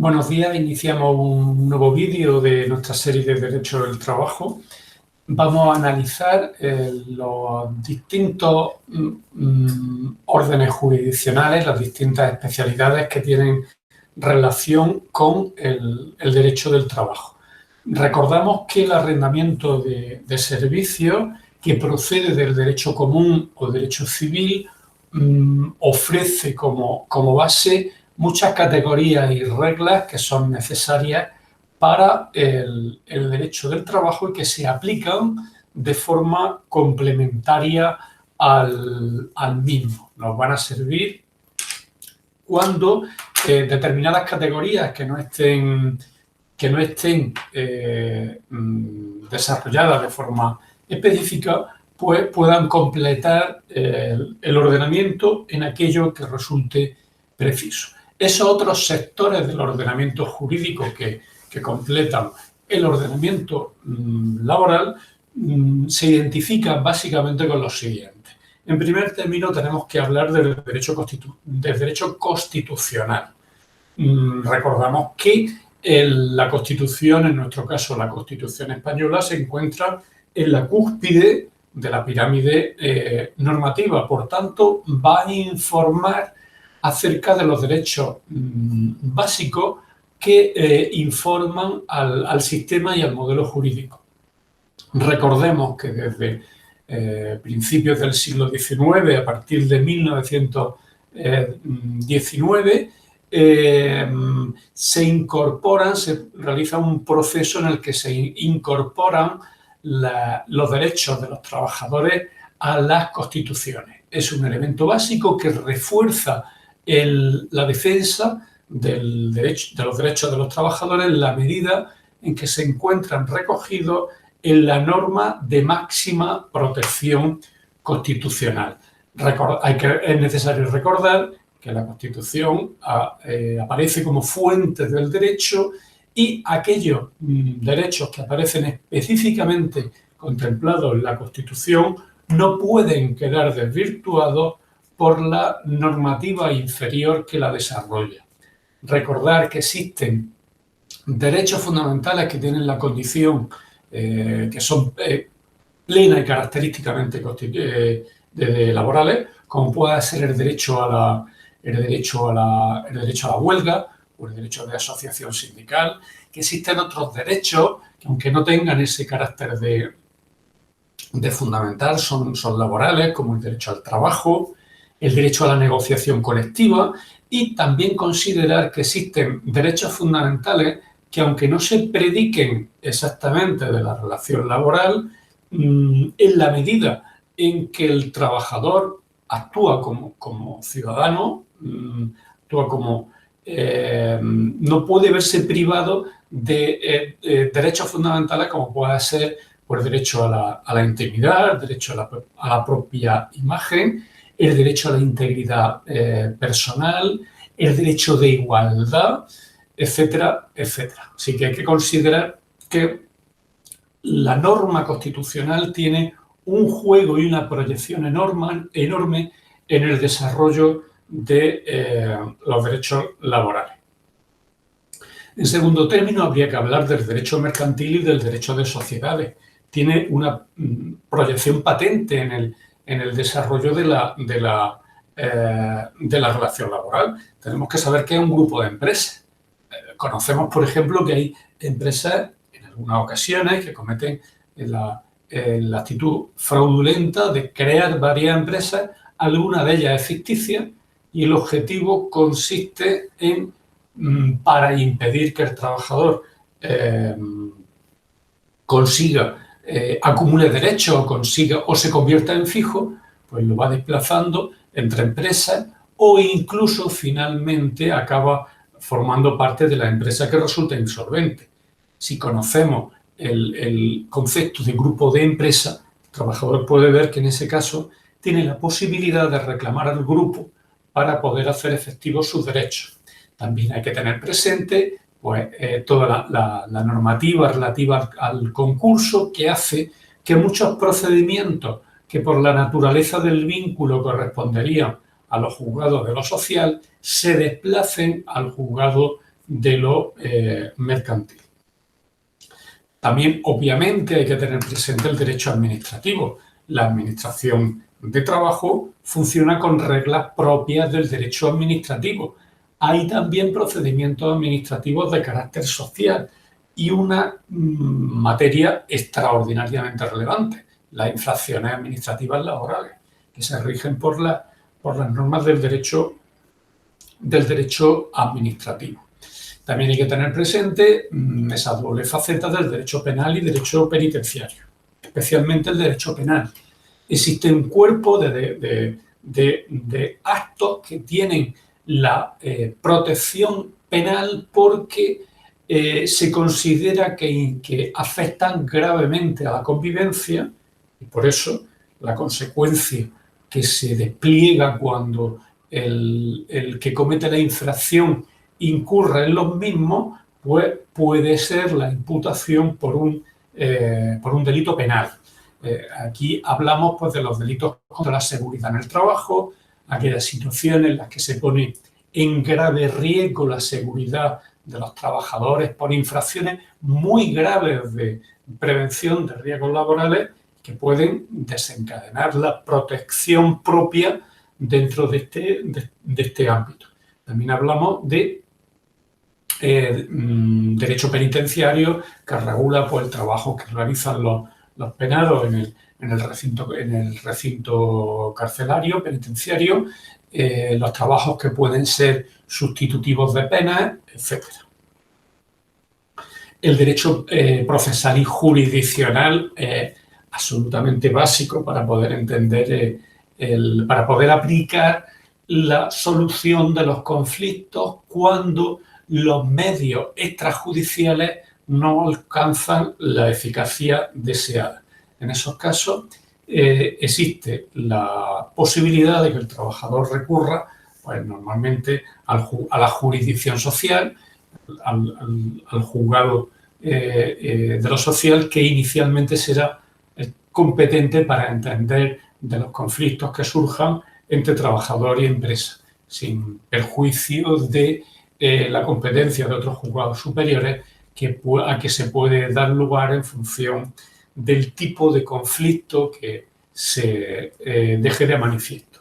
Buenos días, iniciamos un nuevo vídeo de nuestra serie de Derecho del Trabajo. Vamos a analizar los distintos órdenes jurisdiccionales, las distintas especialidades que tienen relación con el derecho del trabajo. Recordamos que el arrendamiento de servicios que procede del derecho común o derecho civil ofrece como base muchas categorías y reglas que son necesarias para el derecho del trabajo y que se aplican de forma complementaria al mismo. Nos van a servir cuando determinadas categorías que no estén desarrolladas de forma específica, pues puedan completar el ordenamiento en aquello que resulte preciso. Esos otros sectores del ordenamiento jurídico que completan el ordenamiento laboral se identifican básicamente con los siguientes. En primer término, tenemos que hablar del derecho constitucional. Recordamos que la Constitución, en nuestro caso la Constitución española, se encuentra en la cúspide de la pirámide normativa. Por tanto, va a informar acerca de los derechos básicos que informan al sistema y al modelo jurídico. Recordemos que desde principios del siglo XIX, a partir de 1919, se realiza un proceso en el que se incorporan los derechos de los trabajadores a las constituciones. Es un elemento básico que refuerza la defensa de los derechos de los trabajadores en la medida en que se encuentran recogidos en la norma de máxima protección constitucional. Es necesario recordar que la Constitución aparece como fuente del derecho y aquellos derechos que aparecen específicamente contemplados en la Constitución no pueden quedar desvirtuados por la normativa inferior que la desarrolla. Recordar que existen derechos fundamentales que tienen la condición que son plena y característicamente laborales, como puede ser el derecho a la huelga o el derecho de asociación sindical, que existen otros derechos que, aunque no tengan ese carácter de fundamental, son laborales, como el derecho al trabajo, el derecho a la negociación colectiva, y también considerar que existen derechos fundamentales que, aunque no se prediquen exactamente de la relación laboral, en la medida en que el trabajador actúa como ciudadano, no puede verse privado de derechos fundamentales como puede ser el derecho a la intimidad, el derecho a la propia imagen, el derecho a la integridad personal, el derecho de igualdad, etcétera, etcétera. Así que hay que considerar que la norma constitucional tiene un juego y una proyección enorme en el desarrollo de los derechos laborales. En segundo término, habría que hablar del derecho mercantil y del derecho de sociedades. Tiene una proyección patente en el desarrollo de la relación laboral. Tenemos que saber que es un grupo de empresas. Conocemos, por ejemplo, que hay empresas, en algunas ocasiones, que cometen la actitud fraudulenta de crear varias empresas. Alguna de ellas es ficticia y el objetivo consiste en, para impedir que el trabajador acumule derechos o se convierta en fijo, pues lo va desplazando entre empresas o incluso finalmente acaba formando parte de la empresa que resulta insolvente. Si conocemos el concepto de grupo de empresa, el trabajador puede ver que en ese caso tiene la posibilidad de reclamar al grupo para poder hacer efectivos sus derechos. También hay que tener presente toda la normativa relativa al concurso, que hace que muchos procedimientos que por la naturaleza del vínculo corresponderían a los juzgados de lo social se desplacen al juzgado de lo mercantil. También, obviamente, hay que tener presente el derecho administrativo. La administración de trabajo funciona con reglas propias del derecho administrativo. Hay también procedimientos administrativos de carácter social y una materia extraordinariamente relevante, las infracciones administrativas laborales, que se rigen por las normas del derecho administrativo. También hay que tener presente esa doble faceta del derecho penal y derecho penitenciario, especialmente el derecho penal. Existe un cuerpo de actos que tienen la protección penal porque se considera que afectan gravemente a la convivencia y por eso la consecuencia que se despliega cuando el que comete la infracción incurre en los mismos, pues puede ser la imputación por un delito penal. Aquí hablamos pues, de los delitos contra la seguridad en el trabajo, aquellas situaciones en las que se pone en grave riesgo la seguridad de los trabajadores por infracciones muy graves de prevención de riesgos laborales que pueden desencadenar la protección propia dentro de este ámbito. También hablamos de derecho penitenciario que regula pues, el trabajo que realizan los penados en el recinto carcelario, penitenciario, los trabajos que pueden ser sustitutivos de penas, etc. El derecho procesal y jurisdiccional es absolutamente básico para poder entender, para poder aplicar la solución de los conflictos cuando los medios extrajudiciales no alcanzan la eficacia deseada. En esos casos existe la posibilidad de que el trabajador recurra pues, normalmente a la jurisdicción social, al juzgado de lo social, que inicialmente será competente para entender de los conflictos que surjan entre trabajador y empresa, sin perjuicio de la competencia de otros juzgados superiores a que se puede dar lugar en función del tipo de conflicto que se deje de manifiesto.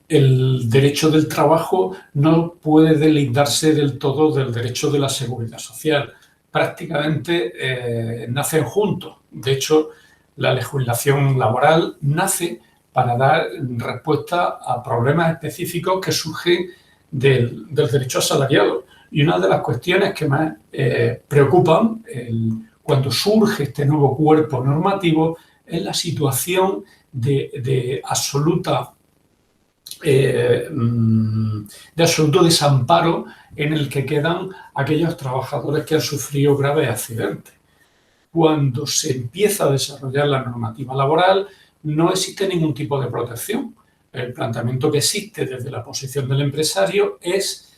El derecho del trabajo no puede deslindarse del todo del derecho de la seguridad social. Prácticamente nacen juntos. De hecho, la legislación laboral nace para dar respuesta a problemas específicos que surgen del derecho asalariado. Y una de las cuestiones que más preocupan cuando surge este nuevo cuerpo normativo es la situación de absoluto desamparo en el que quedan aquellos trabajadores que han sufrido graves accidentes. Cuando se empieza a desarrollar la normativa laboral, no existe ningún tipo de protección. El planteamiento que existe desde la posición del empresario es,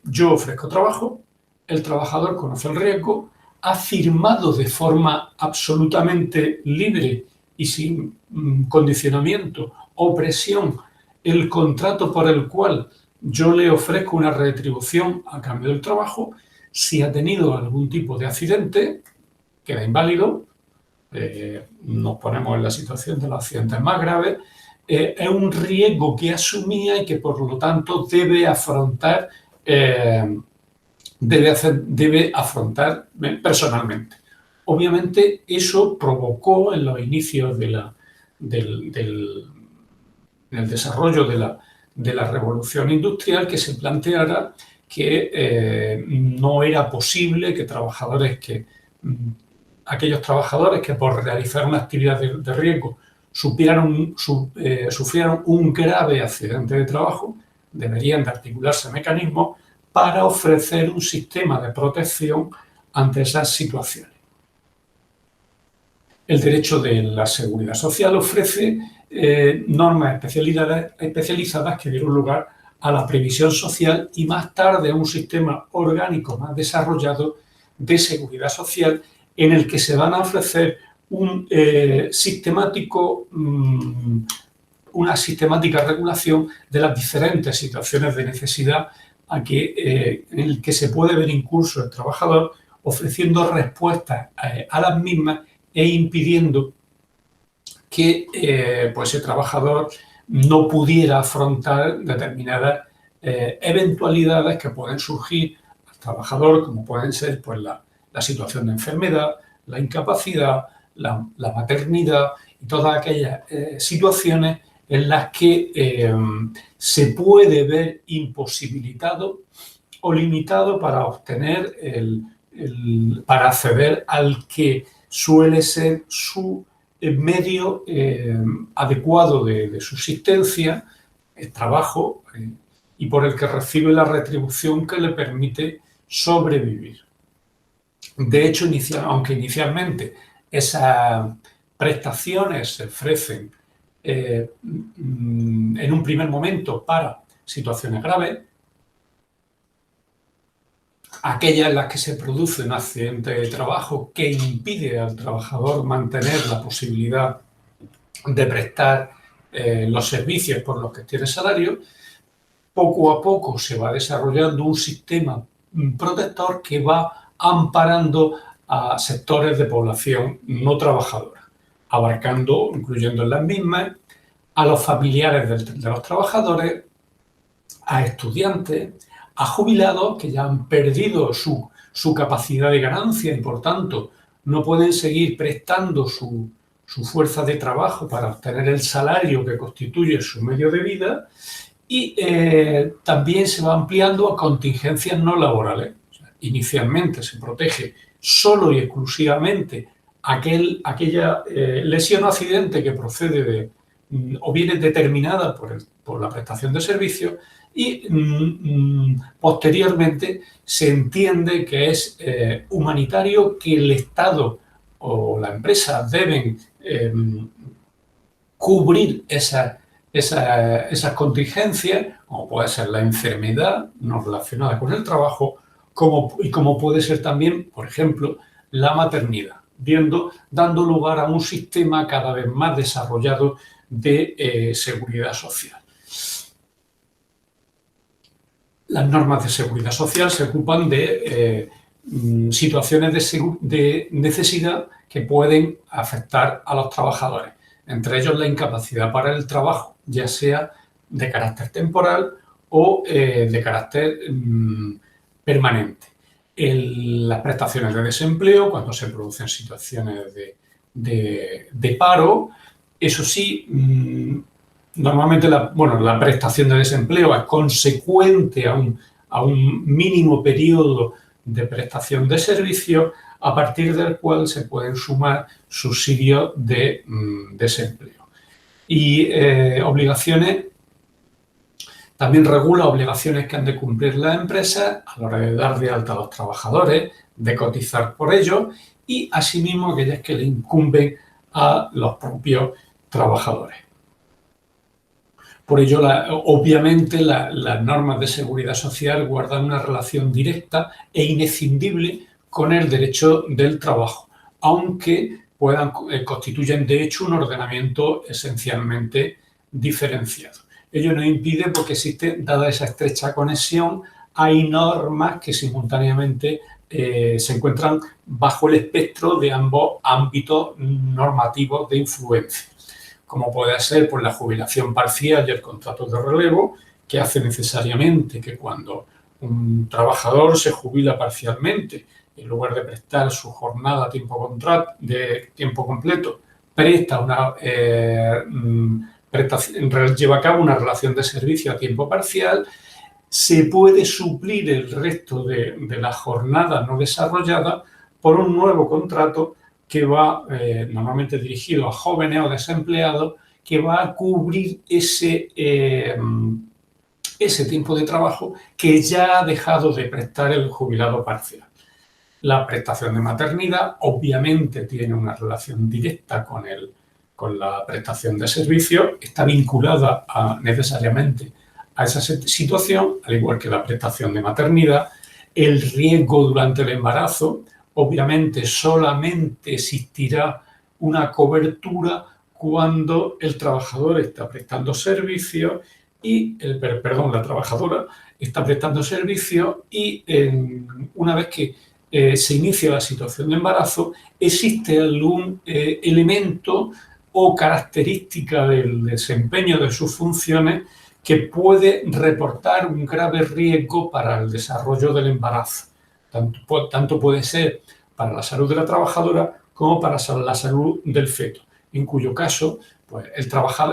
yo ofrezco trabajo, el trabajador conoce el riesgo, ha firmado de forma absolutamente libre y sin condicionamiento o presión el contrato por el cual yo le ofrezco una retribución a cambio del trabajo. Si ha tenido algún tipo de accidente, queda inválido. Nos ponemos en la situación de los accidentes más graves. Es un riesgo que asumía y que, por lo tanto, debe afrontar personalmente. Obviamente, eso provocó en los inicios del desarrollo de la revolución industrial que se planteara que no era posible que aquellos trabajadores que por realizar una actividad de riesgo sufrieran un grave accidente de trabajo, deberían de articularse mecanismos para ofrecer un sistema de protección ante esas situaciones. El derecho de la seguridad social ofrece normas especializadas que dieron lugar a la previsión social y más tarde a un sistema orgánico más desarrollado de seguridad social en el que se van a ofrecer un sistemático una sistemática regulación de las diferentes situaciones de necesidad en el que se puede ver incurso el trabajador, ofreciendo respuestas a las mismas e impidiendo que pues el trabajador no pudiera afrontar determinadas eventualidades que pueden surgir al trabajador, como pueden ser pues, la situación de enfermedad, la incapacidad, la maternidad y todas aquellas situaciones en las que se puede ver imposibilitado o limitado para obtener para acceder al que suele ser su medio adecuado de subsistencia, el trabajo, y por el que recibe la retribución que le permite sobrevivir. De hecho, aunque inicialmente esas prestaciones se ofrecen en un primer momento para situaciones graves, aquellas en las que se produce un accidente de trabajo que impide al trabajador mantener la posibilidad de prestar los servicios por los que tiene salario, poco a poco se va desarrollando un sistema protector que va amparando a sectores de población no trabajadora, abarcando, incluyendo en las mismas, a los familiares de los trabajadores, a estudiantes, a jubilados que ya han perdido su capacidad de ganancia y, por tanto, no pueden seguir prestando su fuerza de trabajo para obtener el salario que constituye su medio de vida, y también se va ampliando a contingencias no laborales. O sea, inicialmente se protege solo y exclusivamente aquella lesión o accidente que procede o viene determinada por la prestación de servicios, y posteriormente se entiende que es humanitario, que el Estado o la empresa deben cubrir esas contingencias, como puede ser la enfermedad no relacionada con el trabajo, como puede ser también, por ejemplo, la maternidad, dando lugar a un sistema cada vez más desarrollado de seguridad social. Las normas de seguridad social se ocupan de situaciones de necesidad que pueden afectar a los trabajadores, entre ellos la incapacidad para el trabajo, ya sea de carácter temporal o de carácter permanente. Las prestaciones de desempleo, cuando se producen situaciones de paro, eso sí, normalmente la prestación de desempleo es consecuente a un mínimo periodo de prestación de servicios, a partir del cual se pueden sumar subsidios de desempleo. Y obligaciones, también regula obligaciones que han de cumplir las empresas a la hora de dar de alta a los trabajadores, de cotizar por ellos, y asimismo aquellas que le incumben a los propios trabajadores. Por ello, obviamente, las normas de seguridad social guardan una relación directa e inescindible con el derecho del trabajo, aunque constituyen de hecho un ordenamiento esencialmente diferenciado. Ello no impide, porque existe, dada esa estrecha conexión, hay normas que simultáneamente se encuentran bajo el espectro de ambos ámbitos normativos de influencia, como puede ser pues, la jubilación parcial y el contrato de relevo, que hace necesariamente que cuando un trabajador se jubila parcialmente, en lugar de prestar su jornada de tiempo completo, lleva a cabo una relación de servicio a tiempo parcial, se puede suplir el resto de la jornada no desarrollada por un nuevo contrato que va normalmente dirigido a jóvenes o desempleados, que va a cubrir ese tiempo de trabajo que ya ha dejado de prestar el jubilado parcial. La prestación de maternidad obviamente tiene una relación directa con la prestación de servicios, está vinculada necesariamente a esa situación, al igual que la prestación de maternidad. El riesgo durante el embarazo, obviamente solamente existirá una cobertura cuando el trabajador está prestando servicios y, la trabajadora está prestando servicios y una vez que se inicia la situación de embarazo, existe algún elemento o característica del desempeño de sus funciones que puede reportar un grave riesgo para el desarrollo del embarazo. Tanto puede ser para la salud de la trabajadora como para la salud del feto, en cuyo caso pues,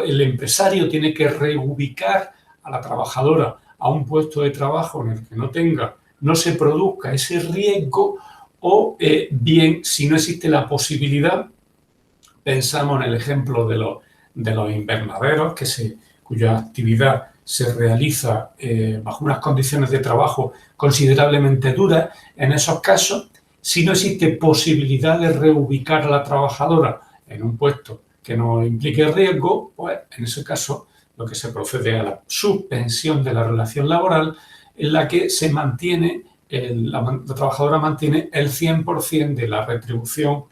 el empresario tiene que reubicar a la trabajadora a un puesto de trabajo en el que no se produzca ese riesgo o bien, si no existe la posibilidad, pensamos en el ejemplo de los invernaderos, cuya actividad se realiza bajo unas condiciones de trabajo considerablemente duras. En esos casos, si no existe posibilidad de reubicar a la trabajadora en un puesto que no implique riesgo, pues en ese caso lo que se procede a la suspensión de la relación laboral en la que se mantiene, la trabajadora mantiene el 100% de la retribución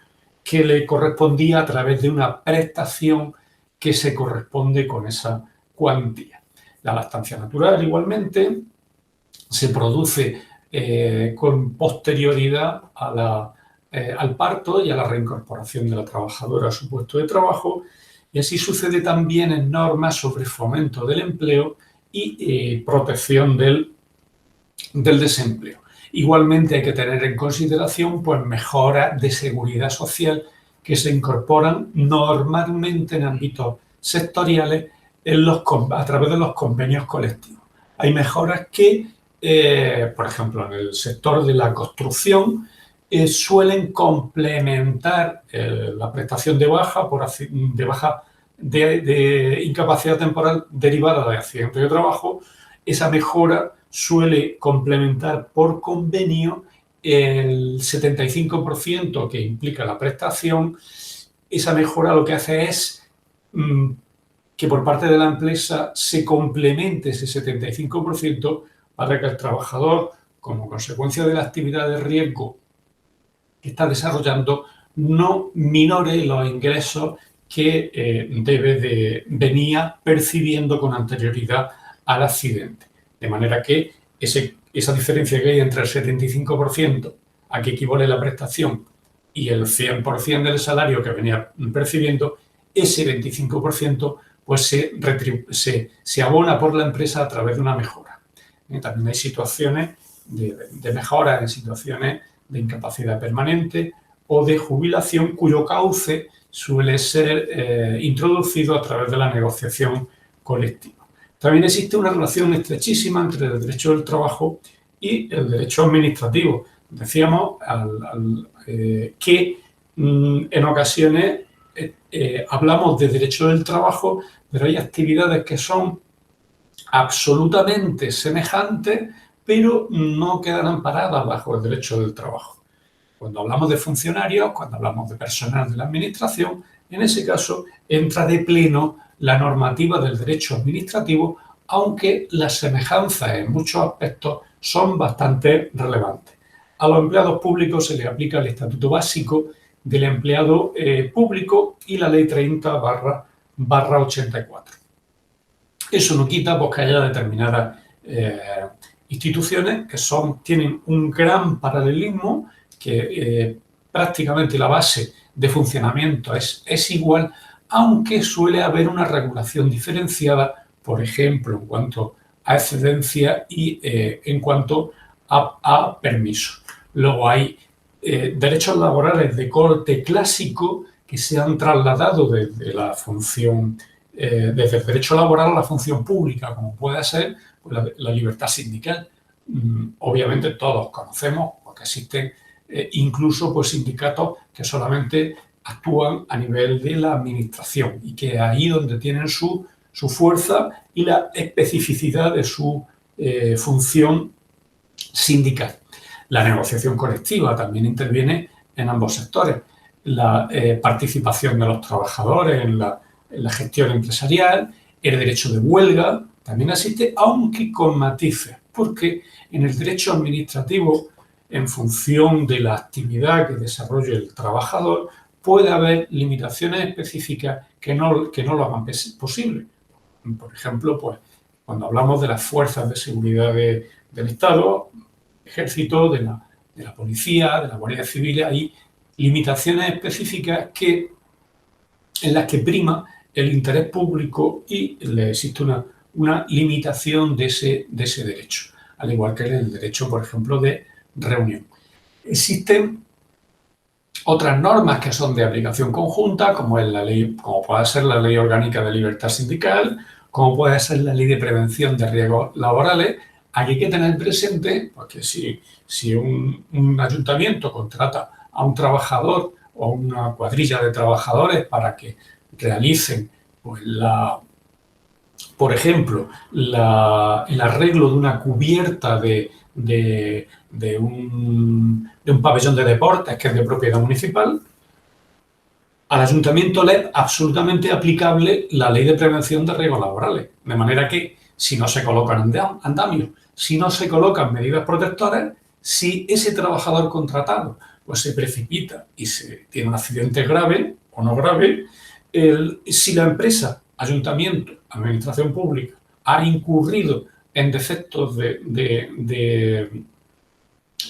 que le correspondía a través de una prestación que se corresponde con esa cuantía. La lactancia natural, igualmente, se produce con posterioridad al parto y a la reincorporación de la trabajadora a su puesto de trabajo, y así sucede también en normas sobre fomento del empleo y protección del desempleo. Igualmente hay que tener en consideración pues, mejoras de seguridad social que se incorporan normalmente en ámbitos sectoriales a través de los convenios colectivos. Hay mejoras que, por ejemplo, en el sector de la construcción, suelen complementar la prestación de baja de incapacidad temporal derivada de accidente de trabajo. Esa mejora suele complementar por convenio el 75% que implica la prestación. Esa mejora lo que hace es que por parte de la empresa se complemente ese 75% para que el trabajador, como consecuencia de la actividad de riesgo que está desarrollando, no minore los ingresos que venía percibiendo con anterioridad al accidente. De manera que esa diferencia que hay entre el 75% a que equivale la prestación y el 100% del salario que venía percibiendo, ese 25% pues se abona por la empresa a través de una mejora. También hay situaciones de mejora en situaciones de incapacidad permanente o de jubilación cuyo cauce suele ser introducido a través de la negociación colectiva. También existe una relación estrechísima entre el derecho del trabajo y el derecho administrativo. Decíamos que en ocasiones hablamos de derecho del trabajo, pero hay actividades que son absolutamente semejantes, pero no quedan amparadas bajo el derecho del trabajo. Cuando hablamos de funcionarios, cuando hablamos de personal de la administración, en ese caso entra de pleno la normativa del derecho administrativo, aunque las semejanzas en muchos aspectos son bastante relevantes. A los empleados públicos se les aplica el Estatuto Básico del Empleado Público y la Ley 30/84. Eso no quita pues, que haya determinadas instituciones que tienen un gran paralelismo, que prácticamente la base de funcionamiento es igual, aunque suele haber una regulación diferenciada, por ejemplo, en cuanto a excedencia y en cuanto a permiso. Luego hay derechos laborales de corte clásico que se han trasladado desde la función, desde el derecho laboral a la función pública, como puede ser pues, la libertad sindical. Obviamente todos conocemos, porque existen incluso pues, sindicatos que solamente actúan a nivel de la administración y que es ahí donde tienen su fuerza y la especificidad de su función sindical. La negociación colectiva también interviene en ambos sectores. La participación de los trabajadores en la gestión empresarial, el derecho de huelga también existe, aunque con matices, porque en el derecho administrativo, en función de la actividad que desarrolle el trabajador, puede haber limitaciones específicas que no lo hagan posible. Por ejemplo, pues, cuando hablamos de las fuerzas de seguridad del Estado, ejército, de la policía, de la Guardia Civil, hay limitaciones específicas en las que prima el interés público y le existe una limitación de ese derecho, al igual que el derecho, por ejemplo, de reunión. Existen otras normas que son de aplicación conjunta, como es la ley, como puede ser la Ley Orgánica de Libertad Sindical, como puede ser la Ley de Prevención de Riesgos Laborales. Aquí hay que tener presente pues, que si un ayuntamiento contrata a un trabajador o una cuadrilla de trabajadores para que realicen pues, por ejemplo, el arreglo de una cubierta de un pabellón de deportes que es de propiedad municipal, al ayuntamiento le es absolutamente aplicable la ley de prevención de riesgos laborales. De manera que si no se colocan andamios, si no se colocan medidas protectoras, si ese trabajador contratado pues, se precipita y tiene un accidente grave o no grave, si la empresa, ayuntamiento, administración pública, ha incurrido en defectos de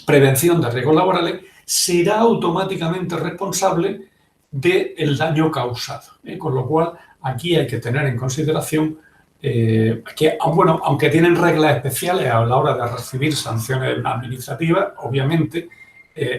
prevención de riesgos laborales, será automáticamente responsable del daño causado. Con lo cual, aquí hay que tener en consideración que, bueno, aunque tienen reglas especiales a la hora de recibir sanciones administrativas, obviamente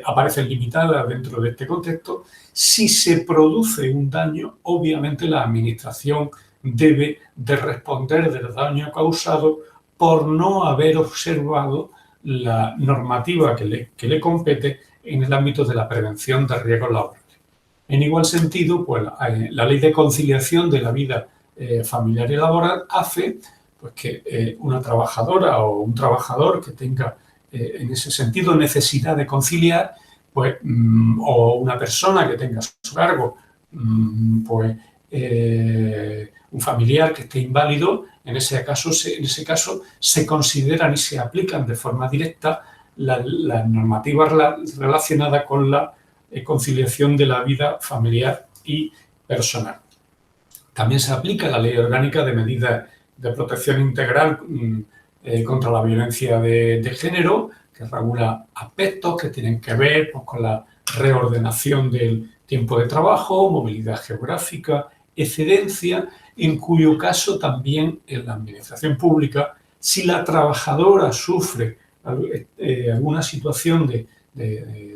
aparecen limitadas dentro de este contexto. Si se produce un daño, obviamente la administración debe de responder del daño causado por no haber observado la normativa que le compete en el ámbito de la prevención de riesgos laborales. En igual sentido, pues, la ley de conciliación de la vida familiar y laboral hace pues, que una trabajadora o un trabajador que tenga en ese sentido necesidad de conciliar, pues, o una persona que tenga a su cargo pues, un familiar que esté inválido, en ese caso se consideran y se aplican de forma directa las normativas relacionadas con la conciliación de la vida familiar y personal. También se aplica la Ley Orgánica de Medidas de Protección Integral contra la Violencia de Género, que regula aspectos que tienen que ver pues, con la reordenación del tiempo de trabajo, movilidad geográfica, excedencia, en cuyo caso también en la administración pública, si la trabajadora sufre alguna situación de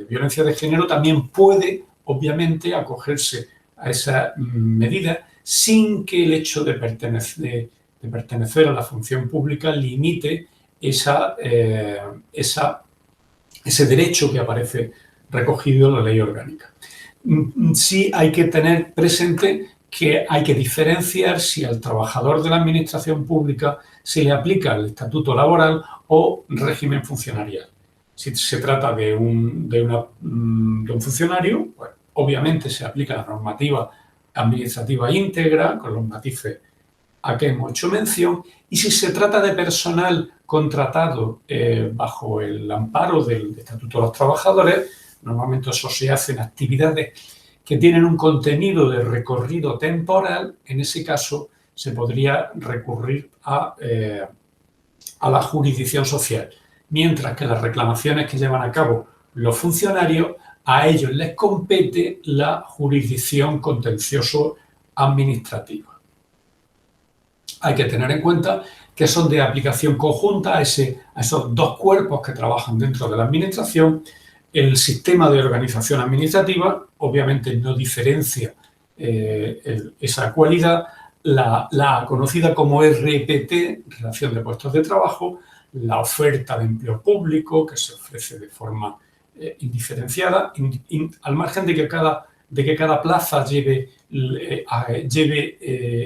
violencia de género, también puede, obviamente, acogerse a esa medida sin que el hecho de pertenecer a la función pública limite ese derecho que aparece recogido en la ley orgánica. Sí hay que tener presente que hay que diferenciar si al trabajador de la administración pública se le aplica el estatuto laboral o régimen funcionarial. Si se trata de un funcionario, pues, obviamente se aplica la normativa administrativa íntegra, con los matices a que hemos hecho mención, y si se trata de personal contratado bajo el amparo del Estatuto de los Trabajadores, normalmente eso se hace en actividades que tienen un contenido de recorrido temporal. En ese caso se podría recurrir a la jurisdicción social, mientras que las reclamaciones que llevan a cabo los funcionarios, a ellos les compete la jurisdicción contencioso administrativa. Hay que tener en cuenta que son de aplicación conjunta a esos dos cuerpos que trabajan dentro de la administración. El sistema de organización administrativa obviamente no diferencia esa cualidad. La conocida como RPT, Relación de Puestos de Trabajo, la oferta de empleo público que se ofrece de forma indiferenciada, al margen de que cada plaza lleve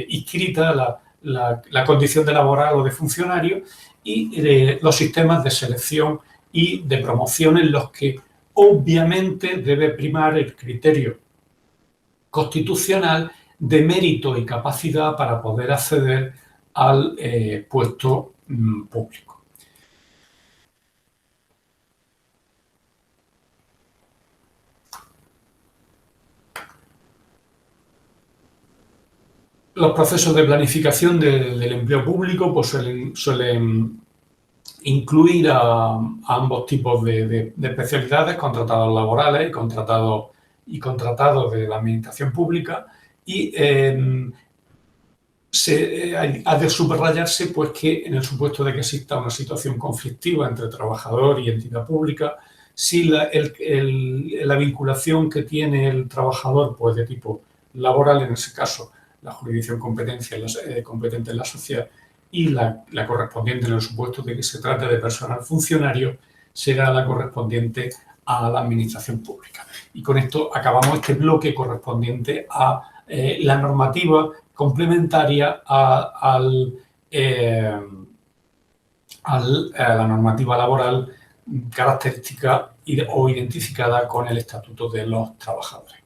inscrita la condición de laboral o de funcionario, y los sistemas de selección y de promoción en los que obviamente debe primar el criterio constitucional de mérito y capacidad para poder acceder al puesto público. Los procesos de planificación del empleo público pues suelen incluir a ambos tipos de especialidades, contratados laborales y contratados de la administración pública, y ha de subrayarse pues, que en el supuesto de que exista una situación conflictiva entre trabajador y entidad pública, si la vinculación que tiene el trabajador pues, de tipo laboral, en ese caso la jurisdicción competente en la sociedad, y la correspondiente en el supuesto de que se trate de personal funcionario, será la correspondiente a la administración pública. Y con esto acabamos este bloque correspondiente a la normativa complementaria a la normativa laboral característica o identificada con el Estatuto de los Trabajadores.